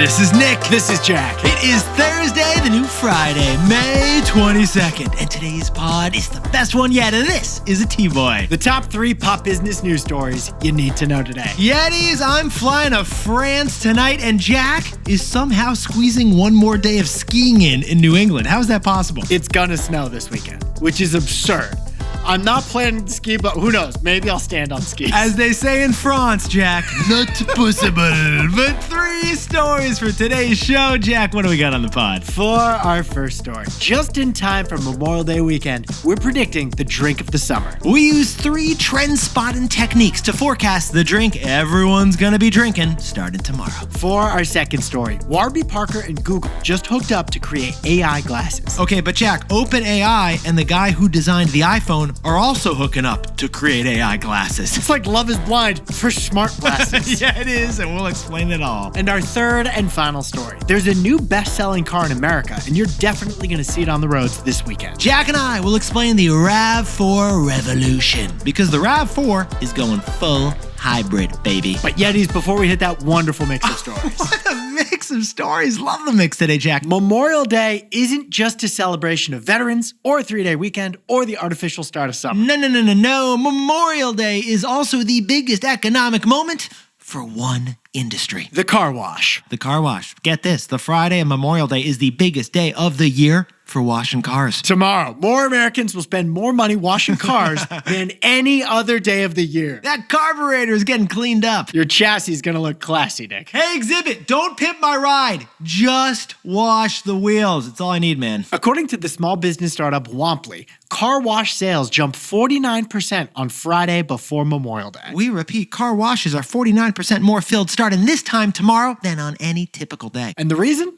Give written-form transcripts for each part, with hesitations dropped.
This is Nick. This is Jack. It is Thursday, the new Friday, May 22nd. And today's pod is the best one yet. And this is a T-Boy. The top 3 pop business news stories you need to know today. Yetis, I'm flying to France tonight, and Jack is somehow squeezing one more day of skiing in New England. How is that possible? It's gonna snow this weekend, which is absurd. I'm not planning to ski, but who knows? Maybe I'll stand on skis. As they say in France, Jack, not possible. But 3 stories for today's show. Jack, what do we got on the pod? For our first story, just in time for Memorial Day weekend, we're predicting the drink of the summer. We use 3 trend-spotting techniques to forecast the drink everyone's gonna be drinking starting tomorrow. For our second story, Warby Parker and Google just hooked up to create AI glasses. Okay, but Jack, OpenAI and the guy who designed the iPhone are also hooking up to create AI glasses. It's like Love is Blind for smart glasses. Yeah, it is, and we'll explain it all. And our third and final story. There's a new best-selling car in America, and you're definitely going to see it on the roads this weekend. Jack and I will explain the Rav4 revolution, because the Rav4 is going full hybrid, baby. But Yetis, before we hit that wonderful mix of stories. What a mix of stories. Love the mix today, Jack. Memorial Day isn't just a celebration of veterans or a 3-day weekend or the artificial start of summer. No. Memorial Day is also the biggest economic moment for one industry. The car wash. The car wash. Get this, the Friday of Memorial Day is the biggest day of the year for washing cars. Tomorrow, more Americans will spend more money washing cars than any other day of the year. That carburetor is getting cleaned up. Your chassis is going to look classy, Nick. Hey, Exhibit, don't pimp my ride. Just wash the wheels. It's all I need, man. According to the small business startup Womply, car wash sales jumped 49% on Friday before Memorial Day. We repeat, car washes are 49% more filled starting this time tomorrow than on any typical day. And the reason?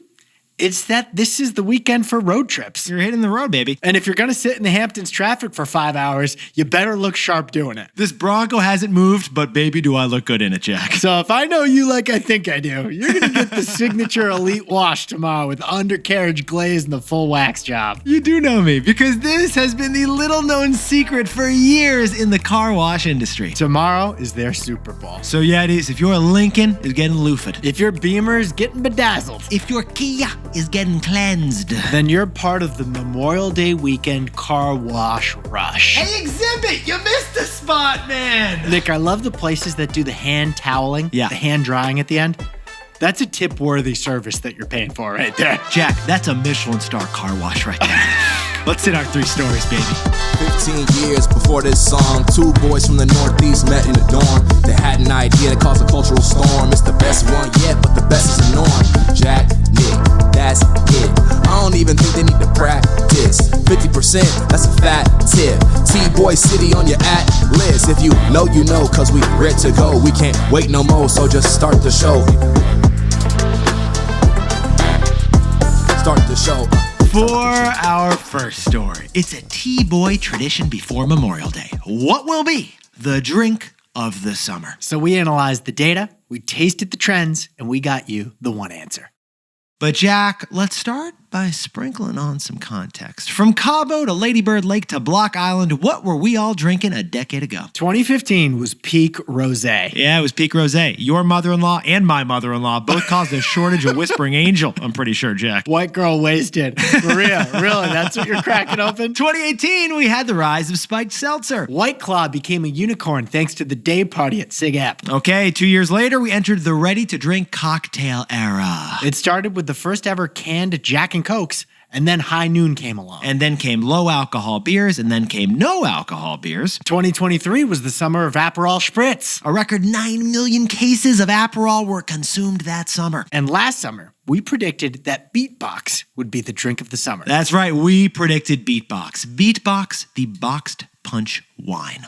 It's that this is the weekend for road trips. You're hitting the road, baby. And if you're going to sit in the Hamptons traffic for 5 hours, you better look sharp doing it. This Bronco hasn't moved, but baby, do I look good in it, Jack. So if I know you like I think I do, you're going to get the signature elite wash tomorrow with undercarriage glaze and the full wax job. You do know me, because this has been the little-known secret for years in the car wash industry. Tomorrow is their Super Bowl. So Yetis, if your Lincoln is getting loofed, If your Beamer is getting bedazzled, if your Kia is getting cleansed, then you're part of the Memorial Day weekend car wash rush. Hey, Exhibit, you missed the spot, man. Nick, I love the places that do the hand toweling, Yeah. the hand drying at the end. That's a tip-worthy service that you're paying for right there. Jack, that's a Michelin star car wash right there. Let's hit our 3 stories, baby. 15 years before this song, 2 boys from the Northeast met in the dorm. They had an idea that caused a cultural storm. It's the best one yet, but the best is the norm. Jack, Nick, that's it. I don't even think they need to practice. 50%, that's a fat tip. T-Boy City on your list. If you know, you know, cause we ready to go. We can't wait no more, so just start the show. Start the show. For our first story, it's a T-Boy tradition before Memorial Day. What will be the drink of the summer? So we analyzed the data, we tasted the trends, and we got you the one answer. But Jack, let's start by sprinkling on some context. From Cabo to Lady Bird Lake to Block Island, what were we all drinking a decade ago? 2015 was peak rosé. Yeah, it was peak rosé. Your mother-in-law and my mother-in-law both caused a shortage of Whispering Angel, I'm pretty sure, Jack. White girl wasted. Maria, really? That's what you're cracking open? 2018, we had the rise of spiked seltzer. White Claw became a unicorn thanks to the day party at Sig Ep. Okay, 2 years later, we entered the ready-to-drink cocktail era. It started with the first ever canned Jack and Cokes, and then High Noon came along. And then came low-alcohol beers, and then came no-alcohol beers. 2023 was the summer of Aperol Spritz. A record 9 million cases of Aperol were consumed that summer. And last summer, we predicted that Beatbox would be the drink of the summer. That's right, we predicted Beatbox. Beatbox, the boxed punch wine.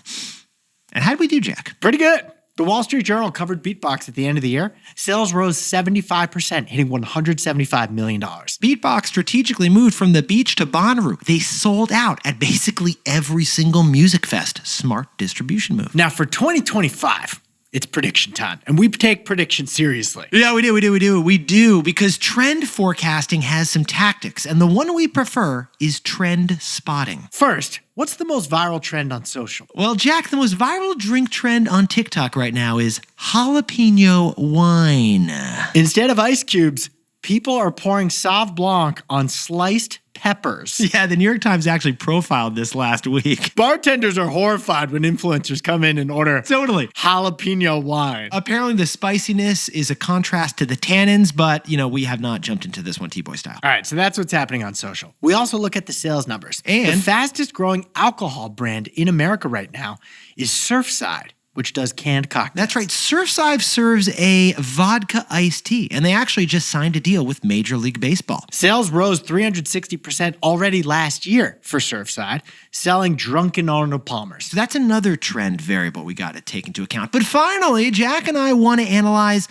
And how'd we do, Jack? Pretty good. The Wall Street Journal covered Beatbox at the end of the year. Sales rose 75%, hitting $175 million. Beatbox strategically moved from the beach to Bonnaroo. They sold out at basically every single music fest. Smart distribution move. Now for 2025, it's prediction time. And we take predictions seriously. Yeah, we do, because trend forecasting has some tactics, and the one we prefer is trend spotting. First, what's the most viral trend on social? Well, Jack, the most viral drink trend on TikTok right now is jalapeno wine. Instead of ice cubes, people are pouring Sauv Blanc on sliced peppers. Yeah, the New York Times actually profiled this last week. Bartenders are horrified when influencers come in and order Totally. jalapeno wine. Apparently the spiciness is a contrast to the tannins, but, we have not jumped into this one T-Boy style. All right, so that's what's happening on social. We also look at the sales numbers. And the fastest growing alcohol brand in America right now is Surfside, which does canned cocktails. That's right. Surfside serves a vodka iced tea, and they actually just signed a deal with Major League Baseball. Sales rose 360% already last year for Surfside, selling drunken Arnold Palmers. So that's another trend variable we got to take into account. But finally, Jack and I want to analyze,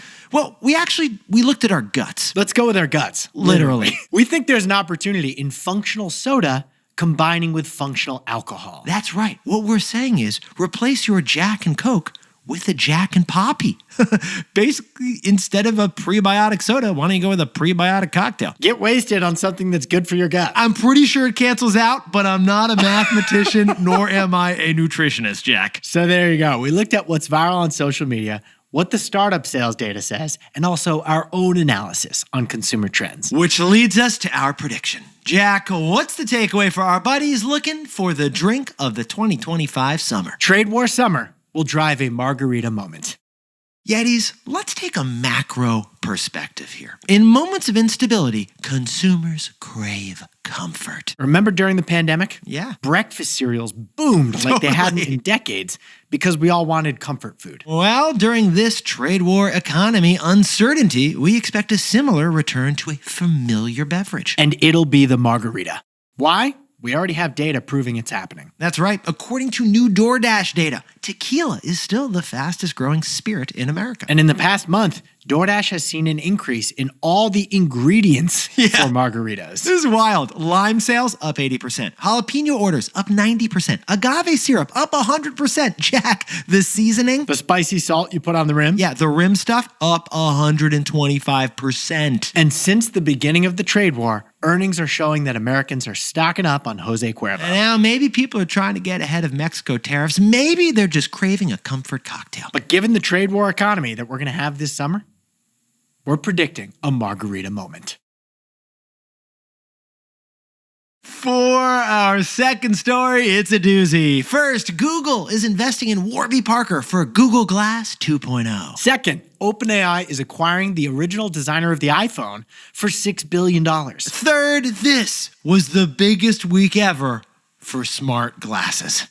we looked at our guts. Let's go with our guts. Literally. We think there's an opportunity in functional soda combining with functional alcohol. That's right. What we're saying is replace your Jack and Coke with a Jack and Poppy. Basically, instead of a prebiotic soda, why don't you go with a prebiotic cocktail? Get wasted on something that's good for your gut. I'm pretty sure it cancels out, but I'm not a mathematician, nor am I a nutritionist, Jack. So there you go. We looked at what's viral on social media, what the startup sales data says, and also our own analysis on consumer trends. Which leads us to our prediction. Jack, what's the takeaway for our buddies looking for the drink of the 2025 summer? Trade war summer will drive a margarita moment. Yetis, let's take a macro perspective here. In moments of instability, consumers crave comfort. Remember during the pandemic? Yeah. Breakfast cereals boomed like they hadn't in decades because we all wanted comfort food. Well, during this trade war economy uncertainty, we expect a similar return to a familiar beverage. And it'll be the margarita. Why? We already have data proving it's happening. That's right. According to new DoorDash data, tequila is still the fastest growing spirit in America. And in the past month, DoorDash has seen an increase in all the ingredients for margaritas. This is wild. Lime sales up 80%. Jalapeno orders up 90%. Agave syrup up 100%. Jack, the seasoning. The spicy salt you put on the rim? Yeah, the rim stuff up 125%. And since the beginning of the trade war, earnings are showing that Americans are stocking up on Jose Cuervo. And now maybe people are trying to get ahead of Mexico tariffs. Maybe they're just craving a comfort cocktail. But given the trade war economy that we're going to have this summer, we're predicting a margarita moment. For our second story, it's a doozy. First, Google is investing in Warby Parker for Google Glass 2.0. Second, OpenAI is acquiring the original designer of the iPhone for $6 billion. Third, this was the biggest week ever for smart glasses.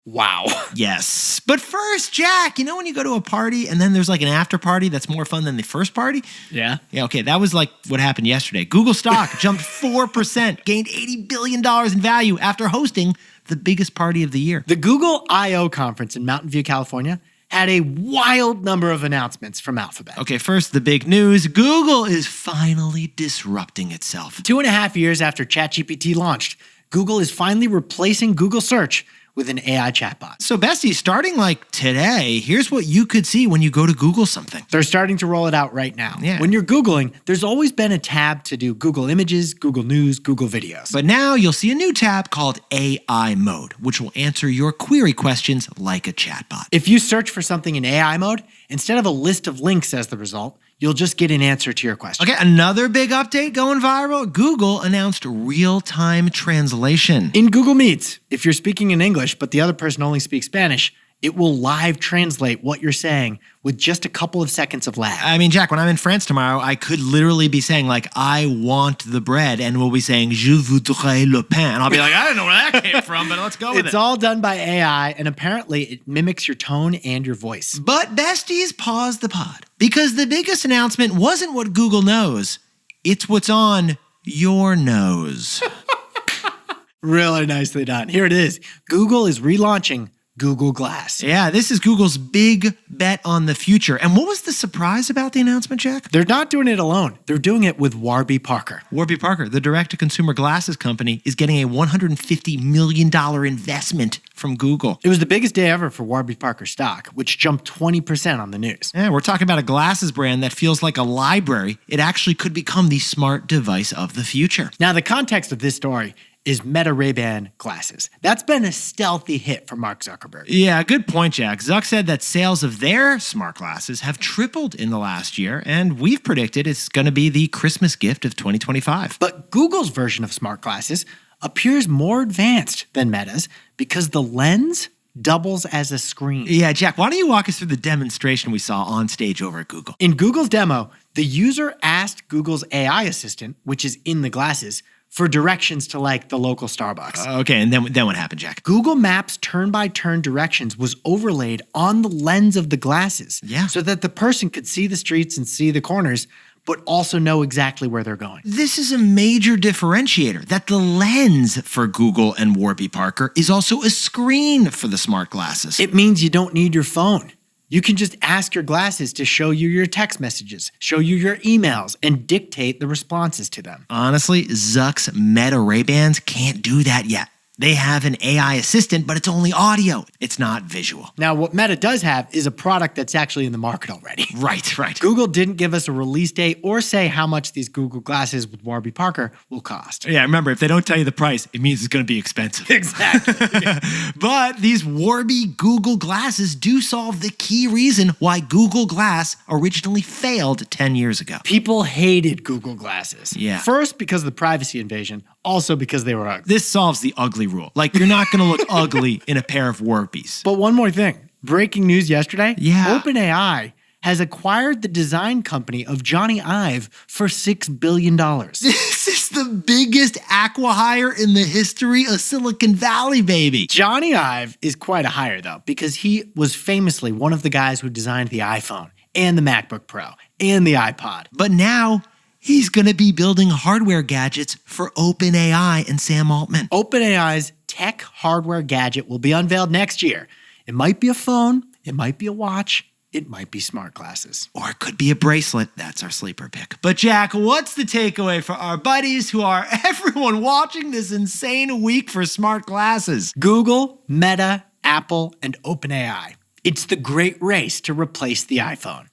Wow. Yes. But first, Jack, when you go to a party and then there's like an after party that's more fun than the first party? Yeah. Yeah, okay. That was like what happened yesterday. Google stock jumped 4%, gained $80 billion in value after hosting the biggest party of the year. The Google I/O conference in Mountain View, California, had a wild number of announcements from Alphabet. Okay, first, the big news. Google is finally disrupting itself. 2.5 years after ChatGPT launched, Google is finally replacing Google Search with an AI chatbot. So, Bestie, starting like today, here's what you could see when you go to Google something. They're starting to roll it out right now. Yeah. When you're Googling, there's always been a tab to do Google Images, Google News, Google Videos. But now you'll see a new tab called AI mode, which will answer your query questions like a chatbot. If you search for something in AI mode, instead of a list of links as the result, you'll just get an answer to your question. Okay, another big update going viral. Google announced real-time translation. In Google Meets, if you're speaking in English, but the other person only speaks Spanish, it will live translate what you're saying with just a couple of seconds of lag. I mean, Jack, when I'm in France tomorrow, I could literally be saying, like, I want the bread, and we'll be saying, je voudrais le pain. And I'll be like, I don't know where that came from, but let's go with it. It's all done by AI, and apparently it mimics your tone and your voice. But besties, pause the pod. Because the biggest announcement wasn't what Google knows. It's what's on your nose. Really nicely done. Here it is. Google is relaunching Google Glass. Yeah, this is Google's big bet on the future. And what was the surprise about the announcement, Jack? They're not doing it alone. They're doing it with Warby Parker. Warby Parker, the direct-to-consumer glasses company, is getting a $150 million investment from Google. It was the biggest day ever for Warby Parker stock, which jumped 20% on the news. Yeah, we're talking about a glasses brand that feels like a library. It actually could become the smart device of the future. Now, the context of this story is Meta Ray-Ban glasses. That's been a stealthy hit for Mark Zuckerberg. Yeah, good point, Jack. Zuck said that sales of their smart glasses have tripled in the last year, and we've predicted it's going to be the Christmas gift of 2025. But Google's version of smart glasses appears more advanced than Meta's because the lens doubles as a screen. Yeah, Jack, why don't you walk us through the demonstration we saw on stage over at Google? In Google's demo, the user asked Google's AI assistant, which is in the glasses, for directions to like the local Starbucks. Okay, and then what happened, Jack? Google Maps turn-by-turn directions was overlaid on the lens of the glasses. Yeah. So that the person could see the streets and see the corners, but also know exactly where they're going. This is a major differentiator, that the lens for Google and Warby Parker is also a screen for the smart glasses. It means you don't need your phone. You can just ask your glasses to show you your text messages, show you your emails, and dictate the responses to them. Honestly, Zuck's Meta Ray-Bans can't do that yet. They have an AI assistant, but it's only audio. It's not visual. Now, what Meta does have is a product that's actually in the market already. Right. Google didn't give us a release date or say how much these Google glasses with Warby Parker will cost. Yeah, remember, if they don't tell you the price, it means it's going to be expensive. Exactly. But these Warby Google glasses do solve the key reason why Google Glass originally failed 10 years ago. People hated Google glasses. Yeah. First, because of the privacy invasion, also because they were ugly. This solves the ugly rule. Like, you're not going to look ugly in a pair of WRBYs. But one more thing. Breaking news yesterday. Yeah. OpenAI has acquired the design company of Johnny Ive for $6 billion. This is the biggest acqui-hire in the history of Silicon Valley, baby. Johnny Ive is quite a hire, though, because he was famously one of the guys who designed the iPhone and the MacBook Pro and the iPod. But now he's going to be building hardware gadgets for OpenAI and Sam Altman. OpenAI's tech hardware gadget will be unveiled next year. It might be a phone, it might be a watch, it might be smart glasses. Or it could be a bracelet. That's our sleeper pick. But Jack, what's the takeaway for our buddies who are everyone watching this insane week for smart glasses? Google, Meta, Apple, and OpenAI. It's the great race to replace the iPhone.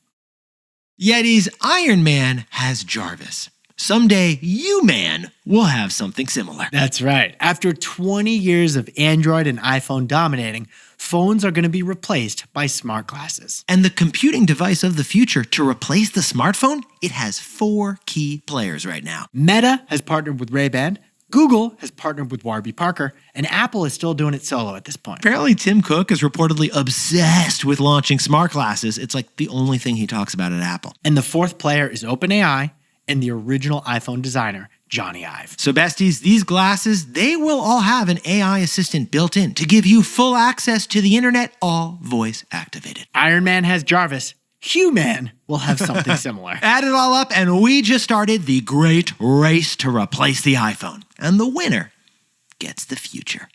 Yeti's Iron Man has Jarvis. Someday, you, man, will have something similar. That's right. After 20 years of Android and iPhone dominating, phones are going to be replaced by smart glasses. And the computing device of the future to replace the smartphone, it has 4 key players right now. Meta has partnered with Ray-Ban, Google has partnered with Warby Parker, and Apple is still doing it solo at this point. Apparently, Tim Cook is reportedly obsessed with launching smart glasses. It's like the only thing he talks about at Apple. And the 4th player is OpenAI and the original iPhone designer, Johnny Ive. So besties, these glasses, they will all have an AI assistant built in to give you full access to the internet, all voice activated. Iron Man has Jarvis. Human will have something similar. Add it all up, and we just started the great race to replace the iPhone. And the winner gets the future.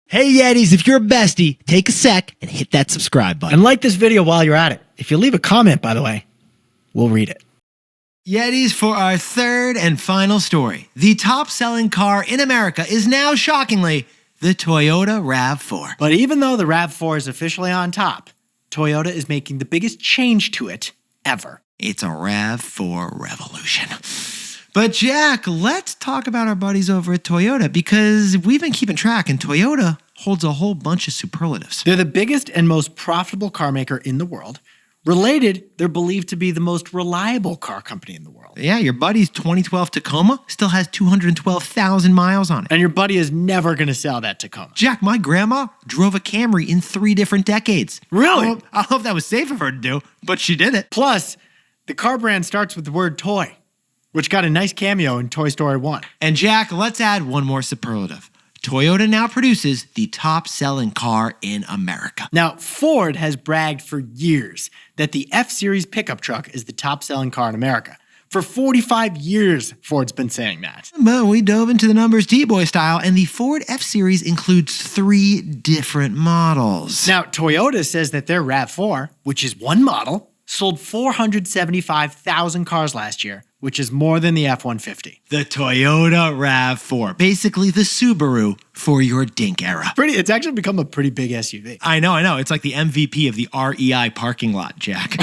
Hey Yetis, if you're a bestie, take a sec and hit that subscribe button. And like this video while you're at it. If you leave a comment, by the way, we'll read it. Yetis, for our third and final story. The top-selling car in America is now, shockingly, the Toyota RAV4. But even though the RAV4 is officially on top, Toyota is making the biggest change to it ever. It's a RAV4 revolution. But Jack, let's talk about our buddies over at Toyota, because we've been keeping track, and Toyota holds a whole bunch of superlatives. They're the biggest and most profitable car maker in the world. Related, they're believed to be the most reliable car company in the world. Yeah, your buddy's 2012 Tacoma still has 212,000 miles on it. And your buddy is never going to sell that Tacoma. Jack, my grandma drove a Camry in 3 different decades. Really? I don't know if that was safe of her to do, but she did it. Plus, the car brand starts with the word toy, which got a nice cameo in Toy Story 1. And Jack, let's add one more superlative. Toyota now produces the top-selling car in America. Now, Ford has bragged for years that the F-Series pickup truck is the top-selling car in America. For 45 years, Ford's been saying that. But we dove into the numbers T-Boy style, and the Ford F-Series includes 3 different models. Now, Toyota says that their RAV4, which is one model, sold 475,000 cars last year, which is more than the F-150. The Toyota RAV4, basically the Subaru for your dink era. It's actually become a pretty big SUV. I know. It's like the MVP of the REI parking lot, Jack.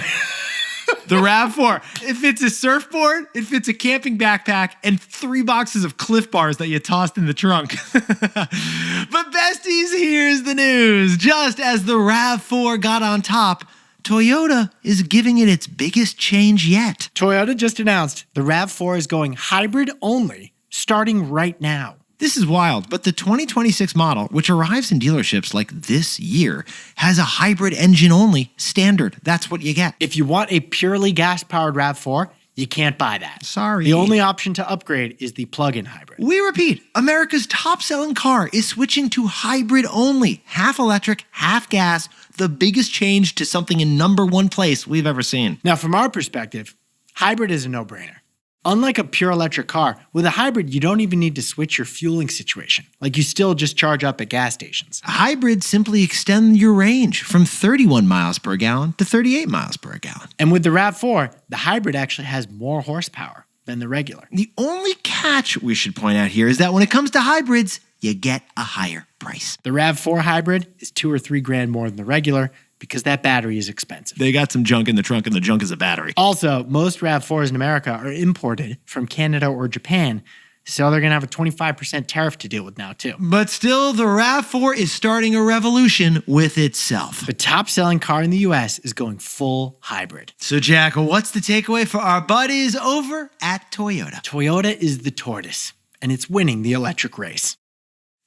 The RAV4, it fits a surfboard, it fits a camping backpack, and 3 boxes of Cliff Bars that you tossed in the trunk. But besties, here's the news. Just as the RAV4 got on top, Toyota is giving it its biggest change yet. Toyota just announced the RAV4 is going hybrid only, starting right now. This is wild, but the 2026 model, which arrives in dealerships like this year, has a hybrid engine only standard. That's what you get. If you want a purely gas-powered RAV4, you can't buy that. Sorry. The only option to upgrade is the plug-in hybrid. We repeat, America's top-selling car is switching to hybrid only. Half electric, half gas, the biggest change to something in number 1 place we've ever seen. Now, from our perspective, hybrid is a no-brainer. Unlike a pure electric car, with a hybrid, you don't even need to switch your fueling situation. Like, you still just charge up at gas stations. Hybrids simply extend your range from 31 miles per gallon to 38 miles per gallon. And with the RAV4, the hybrid actually has more horsepower than the regular. The only catch we should point out here is that when it comes to hybrids, you get a higher price. The RAV4 hybrid is $2 or $3 grand more than the regular because that battery is expensive. They got some junk in the trunk, and the junk is a battery. Also, most RAV4s in America are imported from Canada or Japan, so they're going to have a 25% tariff to deal with now, too. But still, the RAV4 is starting a revolution with itself. The top-selling car in the U.S. is going full hybrid. So, Jack, what's the takeaway for our buddies over at Toyota? Toyota is the tortoise, and it's winning the electric race.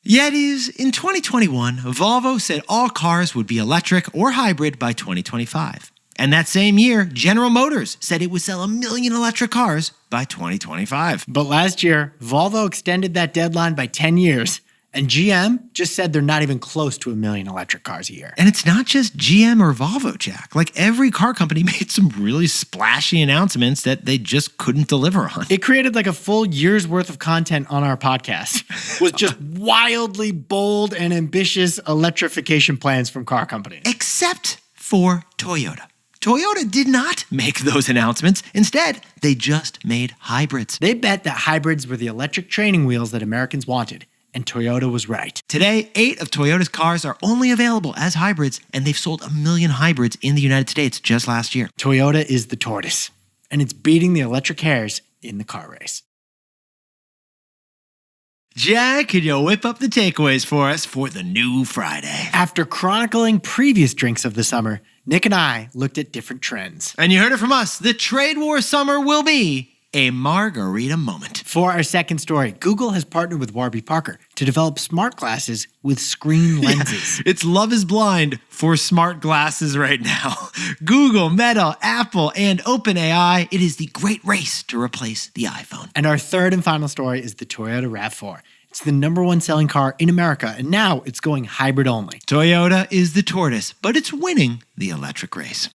Yetis, in 2021, Volvo said all cars would be electric or hybrid by 2025. And that same year, General Motors said it would sell 1 million electric cars by 2025. But last year, Volvo extended that deadline by 10 years, and GM just said they're not even close to 1 million electric cars a year. And it's not just GM or Volvo, Jack. Like, every car company made some really splashy announcements that they just couldn't deliver on. It created like a full year's worth of content on our podcast with just wildly bold and ambitious electrification plans from car companies. Except for Toyota. Toyota did not make those announcements. Instead, they just made hybrids. They bet that hybrids were the electric training wheels that Americans wanted. And Toyota was right. Today, 8 of Toyota's cars are only available as hybrids, and they've sold 1 million hybrids in the United States just last year. Toyota is the tortoise, and it's beating the electric hares in the car race. Jack, could you whip up the takeaways for us for the new Friday? After chronicling previous drinks of the summer, Nick and I looked at different trends. And you heard it from us. The trade war summer will be a margarita moment. For our second story, Google has partnered with Warby Parker to develop smart glasses with screen lenses. It's Love is Blind for smart glasses right now. Google, Meta, Apple, and OpenAI. It is the great race to replace the iPhone. And our third and final story is the Toyota RAV4. It's the #1 selling car in America, and now it's going hybrid only. Toyota is the tortoise, but it's winning the electric race.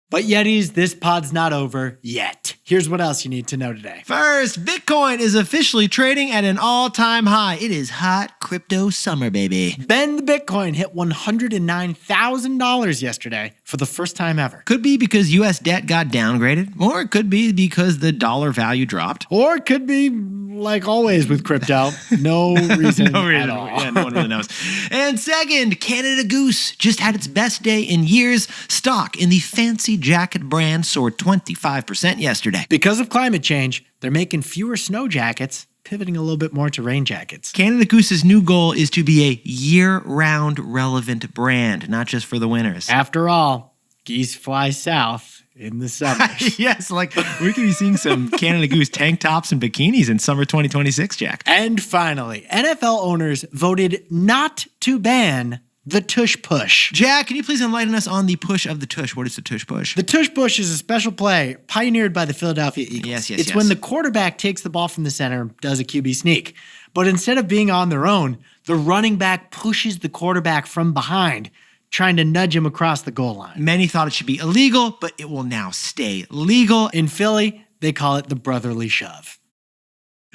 But Yetis, this pod's not over yet. Here's what else you need to know today. First, Bitcoin is officially trading at an all-time high. It is hot crypto summer, baby. Ben the Bitcoin hit $109,000 yesterday for the first time ever. Could be because U.S. debt got downgraded, or it could be because the dollar value dropped. Or it could be, like always with crypto, no reason at all. Yeah, no one really knows. And second, Canada Goose just had its best day in years. Stock in the fancy jacket brand soared 25% yesterday. Because of climate change, they're making fewer snow jackets, pivoting a little bit more to rain jackets. Canada Goose's new goal is to be a year-round relevant brand, not just for the winters. After all, geese fly south in the summer. Yes, like we could be seeing some Canada Goose tank tops and bikinis in summer 2026, Jack. And finally, NFL owners voted not to ban the tush push. Jack, can you please enlighten us on the push of the tush? What is the tush push? The tush push is a special play pioneered by the Philadelphia Eagles. Yes. It's when the quarterback takes the ball from the center and does a QB sneak. But instead of being on their own, the running back pushes the quarterback from behind, trying to nudge him across the goal line. Many thought it should be illegal, but it will now stay legal. In Philly, they call it the brotherly shove.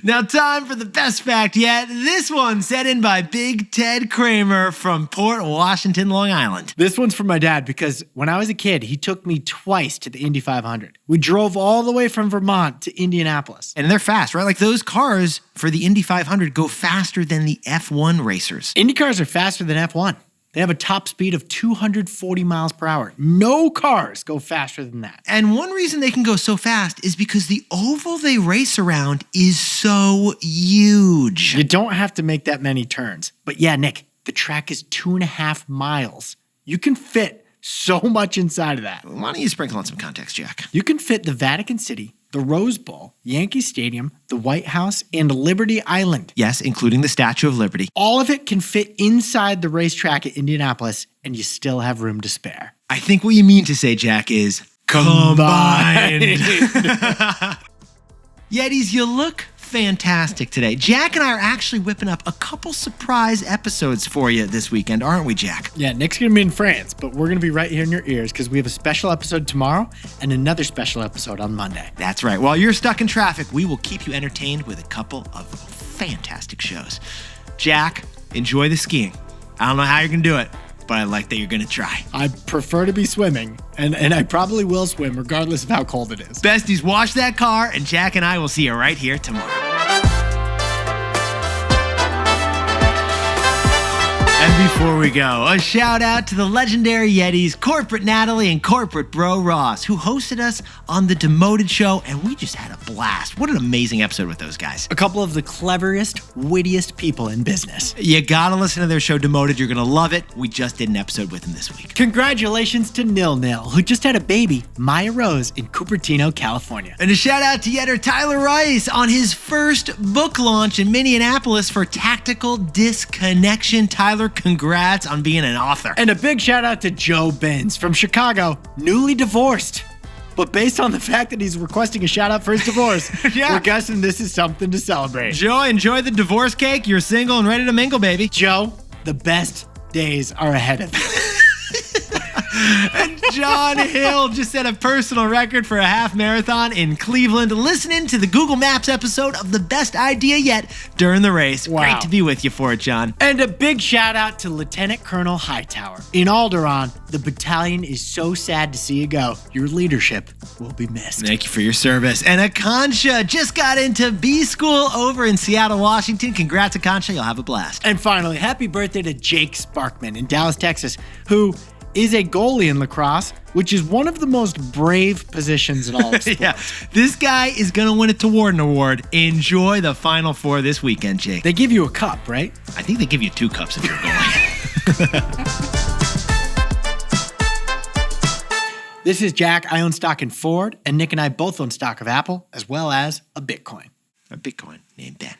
Now, time for the best fact yet. This one sent in by Big Ted Kramer from Port Washington, Long Island. This one's for my dad because when I was a kid, he took me twice to the Indy 500. We drove all the way from Vermont to Indianapolis. And they're fast, right? Like those cars for the Indy 500 go faster than the F1 racers. Indy cars are faster than F1. They have a top speed of 240 miles per hour. No cars go faster than that. And one reason they can go so fast is because the oval they race around is so huge. You don't have to make that many turns. But yeah, Nick, the track is 2.5 miles. You can fit so much inside of that. Why don't you sprinkle on some context, Jack? You can fit the Vatican City, the Rose Bowl, Yankee Stadium, the White House, and Liberty Island. Yes, including the Statue of Liberty. All of it can fit inside the racetrack at Indianapolis, and you still have room to spare. I think what you mean to say, Jack, is combined. Yetis, you look fantastic today. Jack and I are actually whipping up a couple surprise episodes for you this weekend, aren't we, Jack? Yeah, Nick's going to be in France, but we're going to be right here in your ears because we have a special episode tomorrow and another special episode on Monday. That's right. While you're stuck in traffic, we will keep you entertained with a couple of fantastic shows. Jack, enjoy the skiing. I don't know how you're going to do it, but I like that you're going to try. I prefer to be swimming, and I probably will swim regardless of how cold it is. Besties, wash that car, and Jack and I will see you right here tomorrow. And before we go, a shout out to the legendary Yetis, Corporate Natalie and Corporate Bro Ross, who hosted us on The Demoted Show, and we just had a blast. What an amazing episode with those guys. A couple of the cleverest, wittiest people in business. You gotta listen to their show Demoted. You're gonna love it. We just did an episode with them this week. Congratulations to Nil Nil, who just had a baby, Maya Rose, in Cupertino, California. And a shout out to Yetter Tyler Rice on his first book launch in Minneapolis for Tactical Disconnection. Tyler, congrats on being an author. And a big shout out to Joe Benz from Chicago, newly divorced. But based on the fact that he's requesting a shout out for his divorce, Yeah. we're guessing this is something to celebrate. Joe, enjoy the divorce cake. You're single and ready to mingle, baby. Joe, the best days are ahead of you. And John Hill just set a personal record for a half marathon in Cleveland. Listening to the Google Maps episode of the best idea yet during the race. Wow. Great to be with you for it, John. And a big shout out to Lieutenant Colonel Hightower. In Alderaan, the battalion is so sad to see you go. Your leadership will be missed. Thank you for your service. And Akansha just got into B school over in Seattle, Washington. Congrats, Akansha. You'll have a blast. And finally, happy birthday to Jake Sparkman in Dallas, Texas, who is a goalie in lacrosse, which is one of the most brave positions in all of sports. Yeah, this guy is going to win a Toward Award. Enjoy the Final Four this weekend, Jake. They give you a cup, right? I think they give you 2 cups if you're a goalie. This is Jack. I own stock in Ford, and Nick and I both own stock of Apple, as well as a Bitcoin. A Bitcoin named Ben.